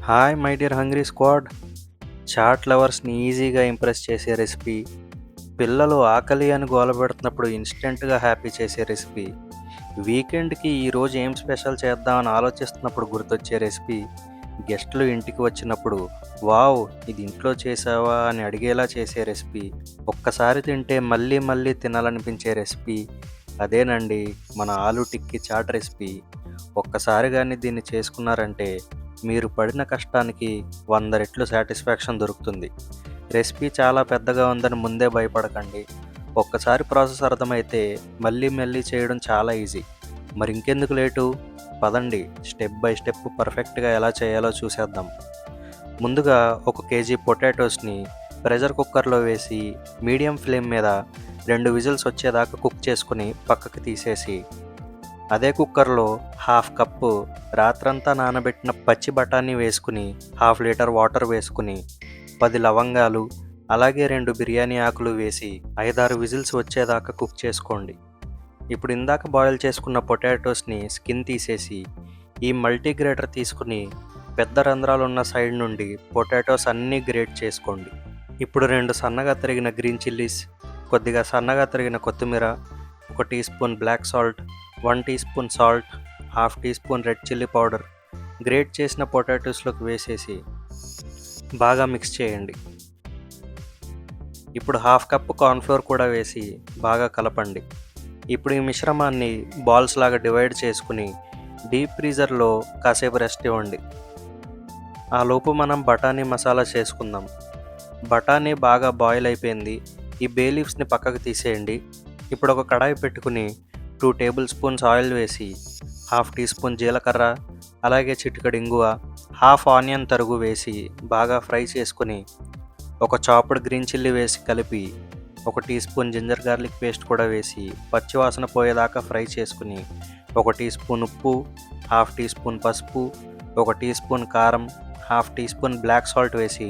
Hi my dear hungry squad. Chat లవర్స్ని ఈజీగా impress చేసే రెసిపీ, పిల్లలు ఆకలి అని గోలపెడుతున్నప్పుడు ఇన్స్టెంట్గా హ్యాపీ చేసే రెసిపీ, వీకెండ్కి ఈరోజు ఏం స్పెషల్ చేద్దామని ఆలోచిస్తున్నప్పుడు గుర్తొచ్చే రెసిపీ, గెస్టులు ఇంటికి వచ్చినప్పుడు వావ్ ఇది ఇంట్లో చేసావా అని అడిగేలా చేసే రెసిపీ, ఒక్కసారి తింటే మళ్ళీ మళ్ళీ తినాలనిపించే రెసిపీ, అదేనండి మన ఆలూ టిక్కీ చాట్ రెసిపీ. ఒక్కసారి కానీ దీన్ని చేసుకున్నారంటే మీరు పడిన కష్టానికి 100 రెట్లు సాటిస్ఫాక్షన్ దొరుకుతుంది. రెసిపీ చాలా పెద్దగా ఉందని ముందే భయపడకండి. ఒక్కసారి ప్రాసెస్ అర్థమైతే మళ్ళీ మళ్ళీ చేయడం చాలా ఈజీ. మరి ఇంకెందుకు లేటు, పదండి స్టెప్ బై స్టెప్ పర్ఫెక్ట్గా ఎలా చేయాలో చూసేద్దాం. ముందుగా 1 కేజీ పొటాటోస్ని ప్రెషర్ కుక్కర్లో వేసి మీడియం ఫ్లేమ్ మీద 2 విజిల్స్ వచ్చేదాకా కుక్ చేసుకుని పక్కకి తీసేసి, అదే కుక్కర్లో 1/2 కప్పు రాత్రంతా నానబెట్టిన పచ్చి బఠానీ వేసుకుని 1/2 లీటర్ వాటర్ వేసుకుని 10 లవంగాలు అలాగే 2 బిర్యానీ ఆకులు వేసి 5-6 విజిల్స్ వచ్చేదాకా కుక్ చేసుకోండి. ఇప్పుడు ఇందాక బాయిల్ చేసుకున్న పొటాటోస్ని స్కిన్ తీసేసి ఈ మల్టీగ్రేటర్ తీసుకుని పెద్ద రంధ్రాలు ఉన్న సైడ్ నుండి పొటాటోస్ అన్నీ గ్రేట్ చేసుకోండి. ఇప్పుడు 2 సన్నగా తరిగిన గ్రీన్ చిల్లీస్, కొద్దిగా సన్నగా తరిగిన కొత్తిమీర, 1 teaspoon black salt, 1 teaspoon salt, 1/2 teaspoon red chilli powder grate చేసిన పొటాటోస్లోకి వేసేసి బాగా మిక్స్ చేయండి. ఇప్పుడు 1/2 కప్పు కార్న్ఫ్లోర్ కూడా వేసి బాగా కలపండి. ఇప్పుడు ఈ మిశ్రమాన్ని బాల్స్ లాగా డివైడ్ చేసుకుని డీప్ ఫ్రీజర్లో కాసేపు రెస్ట్ ఇవ్వండి. ఆ లోపు మనం బఠానీ మసాలా చేసుకుందాం. బఠానీ బాగా బాయిల్ అయిపోయింది. ఈ బే లీవ్స్ని పక్కకు తీసేయండి. ఇప్పుడు ఒక కడాయి పెట్టుకుని 2 టేబుల్ స్పూన్స్ ఆయిల్ వేసి 1/2 టీ స్పూన్ జీలకర్ర అలాగే చిటికెడు ఇంగువ, 1/2 ఆనియన్ తరుగు వేసి బాగా ఫ్రై చేసుకుని 1 చాప్డ్ గ్రీన్ చిల్లీ వేసి కలిపి 1 teaspoon ginger garlic paste కూడా వేసి పచ్చివాసన పోయేదాకా ఫ్రై చేసుకుని 1 టీ స్పూన్ ఉప్పు, 1/2 టీ స్పూన్ పసుపు, 1 టీ స్పూన్ కారం, 1/2 టీ స్పూన్ బ్లాక్ సాల్ట్ వేసి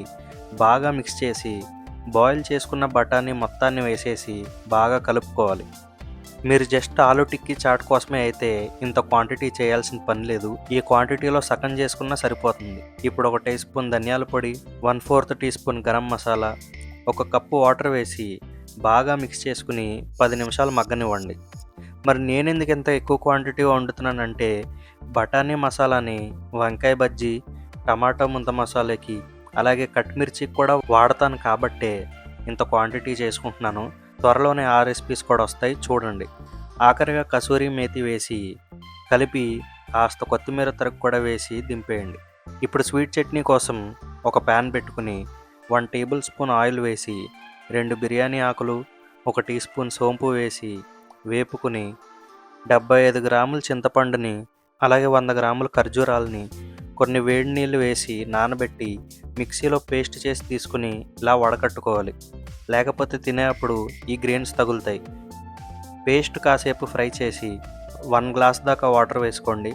బాగా మిక్స్ చేసి బాయిల్ చేసుకున్న బఠానీ మొత్తాన్ని వేసేసి బాగా కలుపుకోవాలి. మీరు జస్ట్ ఆలూ టిక్కీ చాట్ కోసమే అయితే ఇంత క్వాంటిటీ చేయాల్సిన పని లేదు. ఈ క్వాంటిటీలో సగం చేసుకున్నా సరిపోతుంది. ఇప్పుడు 1 టీ స్పూన్ ధనియాల పొడి, 1/4 teaspoon garam masala, 1 cup water వేసి బాగా మిక్స్ చేసుకుని 10 నిమిషాలు మగ్గనివ్వండి. మరి నేనెందుకు ఇంత ఎక్కువ క్వాంటిటీ వండుతున్నానంటే బఠానీ మసాలాని వంకాయ బజ్జీ, టమాటా ముంత మసాలాకి అలాగే కట్మిర్చికి కూడా వాడతాను కాబట్టే ఇంత క్వాంటిటీ చేసుకుంటున్నాను. త్వరలోనే ఆ రెసిపీస్ కూడా వస్తాయి చూడండి. ఆఖరిగా కసూరి మేతి వేసి కలిపి కాస్త కొత్తిమీర తరుగు కూడా వేసి దింపేయండి. ఇప్పుడు స్వీట్ చట్నీ కోసం ఒక ప్యాన్ పెట్టుకుని 1 టేబుల్ స్పూన్ ఆయిల్ వేసి 2 బిర్యానీ ఆకులు, 1 టీ స్పూన్ సోంపు వేసి వేపుకుని 75 గ్రాముల చింతపండుని అలాగే 100 గ్రాముల ఖర్జూరాలని కొన్ని వేడి నీళ్ళు వేసి నానబెట్టి మిక్సీలో పేస్ట్ చేసి తీసుకుని ఇలా వడకట్టుకోవాలి. లేకపోతే తినేటప్పుడు ఈ గ్రెయిన్స్ తగులుతాయి. పేస్ట్ కాసేపు ఫ్రై చేసి 1 గ్లాస్ దాకా వాటర్ వేసుకోండి.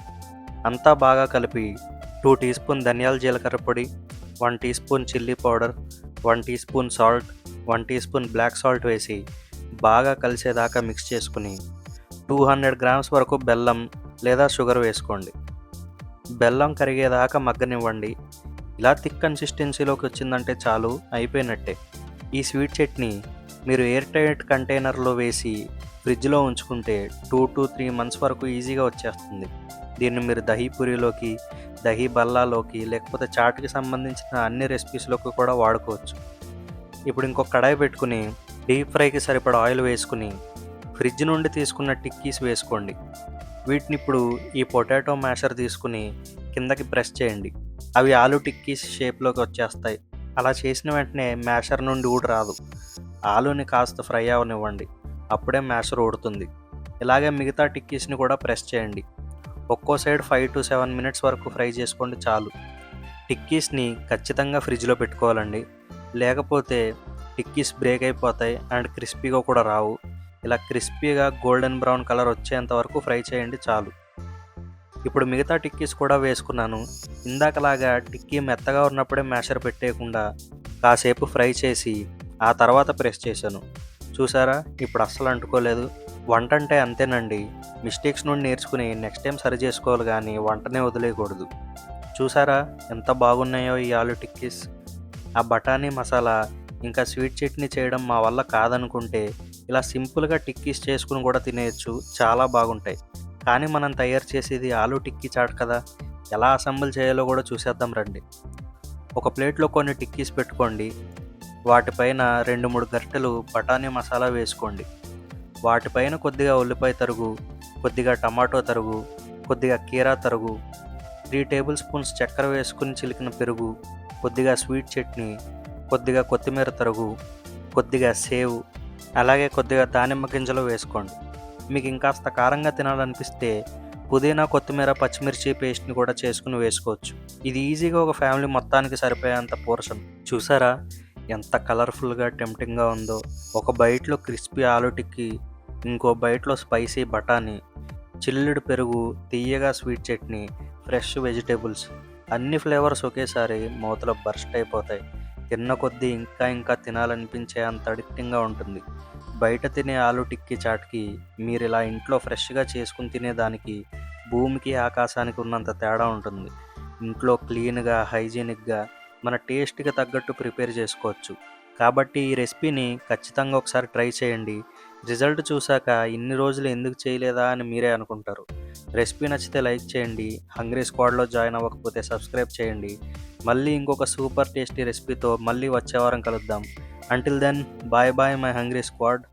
అంతా బాగా కలిపి 2 టీ స్పూన్ ధనియాల జీలకర్ర పొడి, 1 teaspoon chilli powder, 1 teaspoon salt, 1 teaspoon black salt వేసి బాగా కలిసేదాకా మిక్స్ చేసుకుని 200 గ్రామ్స్ వరకు బెల్లం లేదా షుగర్ వేసుకోండి. బెల్లం కరిగేదాకా మగ్గనివ్వండి. ఇలా థిక్ కన్సిస్టెన్సీలోకి వచ్చిందంటే చాలు, అయిపోయినట్టే. ఈ స్వీట్ చట్నీ మీరు ఎయిర్ టైట్ కంటైనర్లో వేసి ఫ్రిడ్జ్లో ఉంచుకుంటే 2 to 3 మంత్స్ వరకు ఈజీగా వచ్చేస్తుంది. దీన్ని మీరు దహీ పూరీలోకి, దహీ బల్లాలోకి లేకపోతే చాట్కి సంబంధించిన అన్ని రెసిపీస్లోకి కూడా వాడుకోవచ్చు. ఇప్పుడు ఇంకొక కడాయి పెట్టుకుని డీప్ ఫ్రైకి సరిపడా ఆయిల్ వేసుకుని ఫ్రిడ్జ్ నుండి తీసుకున్న టిక్కీస్ వేసుకోండి. వీటిని ఇప్పుడు ఈ పొటాటో మ్యాషర్ తీసుకుని కిందకి ప్రెస్ చేయండి. అవి ఆలూ టిక్కీస్ షేప్లోకి వచ్చేస్తాయి. అలా చేసిన వెంటనే మ్యాషర్ నుండి ఊడి రాదు. ఆలూని కాస్త ఫ్రై అవనివ్వండి, అప్పుడే మ్యాషర్ ఊడుతుంది. ఇలాగే మిగతా టిక్కీస్ని కూడా ప్రెస్ చేయండి. ఒక్కో సైడ్ 5 to 7 మినిట్స్ వరకు ఫ్రై చేసుకోండి చాలు. టిక్కీస్ని ఖచ్చితంగా ఫ్రిడ్జ్లో పెట్టుకోవాలండి, లేకపోతే టిక్కీస్ బ్రేక్ అయిపోతాయి అండ్ క్రిస్పీగా కూడా రావు. ఇలా క్రిస్పీగా గోల్డెన్ బ్రౌన్ కలర్ వచ్చేంత వరకు ఫ్రై చేయండి చాలు. ఇప్పుడు మిగతా టిక్కీస్ కూడా వేసుకున్నాను. ఇందాకలాగా టిక్కీ మెత్తగా ఉన్నప్పుడే మ్యాషర్ పెట్టేయకుండా కాసేపు ఫ్రై చేసి ఆ తర్వాత ప్రెస్ చేశాను. చూసారా, ఇప్పుడు అస్సలు అంటుకోలేదు. వంట అంటే అంతేనండి, మిస్టేక్స్ నుండి నేర్చుకుని నెక్స్ట్ టైం సరి చేసుకోవాలి కానీ వంటనే వదిలేయకూడదు. చూసారా ఎంత బాగున్నాయో ఈ ఆలు టిక్కీస్. ఆ బఠానీ మసాలా ఇంకా స్వీట్ చట్నీ చేయడం మా వల్ల కాదనుకుంటే ఇలా సింపుల్గా టిక్కీస్ చేసుకుని కూడా తినేయచ్చు, చాలా బాగుంటాయి. కానీ మనం తయారు చేసేది ఆలు టిక్కీ చాట్ కదా, ఎలా అసెంబుల్ చేయాలో కూడా చూసేద్దాం రండి. ఒక ప్లేట్లో కొన్ని టిక్కీస్ పెట్టుకోండి. వాటిపైన 2-3 గరిటెలు బఠానీ మసాలా వేసుకోండి. వాటిపైన కొద్దిగా ఉల్లిపాయ తరుగు, కొద్దిగా టమాటో తరుగు, కొద్దిగా కీరా తరుగు, 3 టేబుల్ స్పూన్స్ చక్కెర వేసుకుని చిలికిన పెరుగు, కొద్దిగా స్వీట్ చట్నీ, కొద్దిగా కొత్తిమీర తరుగు, కొద్దిగా సేవ్, అలాగే కొద్దిగా దానిమ్మ గింజలు వేసుకోండి. మీకు ఇంకాస్త కారంగా తినాలనిపిస్తే పుదీనా, కొత్తిమీర, పచ్చిమిర్చి పేస్ట్ని కూడా చేసుకుని వేసుకోవచ్చు. ఇది ఈజీగా ఒక ఫ్యామిలీ మొత్తానికి సరిపోయేంత పోర్షన్. చూసారా ఎంత కలర్ఫుల్గా టెంప్టింగ్గా ఉందో. ఒక బైట్లో క్రిస్పీ ఆలు టిక్కీ, ఇంకో బైట్లో స్పైసీ బఠానీ, చిల్లుడు పెరుగు, తియ్యగా స్వీట్ చట్నీ, ఫ్రెష్ వెజిటేబుల్స్, అన్ని ఫ్లేవర్స్ ఒకేసారి మూతలో బర్స్ట్ అయిపోతాయి. తిన్న కొద్దీ ఇంకా ఇంకా తినాలనిపించే అంత అడిక్టింగ్గా ఉంటుంది. బయట తినే ఆలు టిక్కీ చాట్కి మీరు ఇలా ఇంట్లో ఫ్రెష్గా చేసుకుని తినేదానికి భూమికి ఆకాశానికి ఉన్నంత తేడా ఉంటుంది. ఇంట్లో క్లీన్గా, హైజీనిక్గా, మన టేస్ట్కి తగ్గట్టు ప్రిపేర్ చేసుకోవచ్చు. కాబట్టి ఈ రెసిపీని ఖచ్చితంగా ఒకసారి ట్రై చేయండి. రిజల్ట్ చూశాక ఇన్ని రోజులు ఎందుకు చేయలేదా అని మీరే అనుకుంటారు. రెసిపీ నచ్చితే లైక్ చేయండి. హంగ్రీ స్క్వాడ్లో జాయిన్ అవ్వకపోతే సబ్స్క్రైబ్ చేయండి. మళ్ళీ ఇంకొక సూపర్ టేస్టీ రెసిపీతో మళ్ళీ వచ్చే వారం కలుద్దాం. Until then, bye bye my hungry squad.